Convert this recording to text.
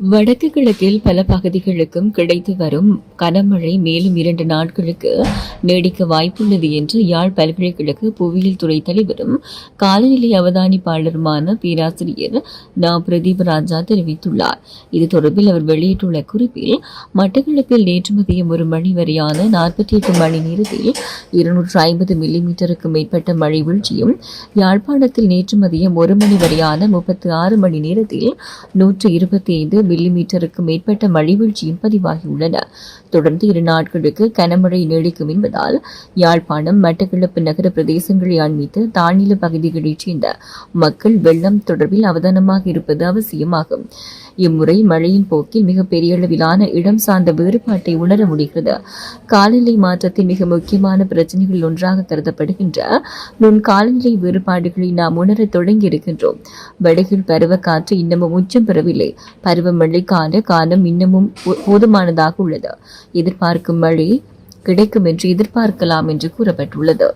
வடக்கு கிழக்கில் பல பகுதிகளுக்கும் கிடைத்து வரும் கனமழை மேலும் 2 நாட்களுக்கு நீடிக்க வாய்ப்புள்ளது என்று யாழ் பல்கலைக்கழக புவியியல் துறை தலைவரும் காலநிலை அவதானிப்பாளருமான பேராசிரியர் பிரதீப் ராஜா தெரிவித்துள்ளார். இது தொடர்பில் அவர் வெளியிட்டுள்ள குறிப்பில், மட்டக்களப்பில் நேற்று மதியம் 1 மணி வரையான 48 மணி நேரத்தில் 250 மில்லிமீட்டருக்கு மேற்பட்ட மழை வீழ்ச்சியும், யாழ்ப்பாணத்தில் நேற்று மதியம் 1 மணி வரையான 36 மணி நேரத்தில் 125 மில்லிமீட்டருக்கு மேற்பட்ட மழை வீழ்ச்சியும் பதிவாகியுள்ளன. தொடர்ந்து 2 நாட்களுக்கு கனமழை நீடிக்கும் என்பதால் யாழ்ப்பாணம், மட்டக்களப்பு நகர பிரதேசங்களை அண்மித்த தாழ்நில பகுதிகளைச் சேர்ந்த மக்கள் வெள்ளம் தொடர்பில் அவதானமாக இருப்பது அவசியமாகும். இம்முறை மழையின் போக்கில் மிக பெரிய அளவிலான இடம் சார்ந்த வேறுபாட்டை உணர முடிகிறது. காலநிலை மாற்றத்தின் மிக முக்கியமான பிரச்சனைகளில் ஒன்றாக கருதப்படுகின்ற காலநிலை வேறுபாடுகளை நாம் உணரத் தொடங்கி இருக்கின்றோம். வடகிழ் பருவக்காற்று இன்னமும் உச்சம் பெறவில்லை. பருவமழைக்கான காலம் இன்னமும் போதுமானதாக உள்ளது. எதிர்பார்க்கும் மழை கிடைக்கும் என்று எதிர்பார்க்கலாம் என்று கூறப்பட்டுள்ளது.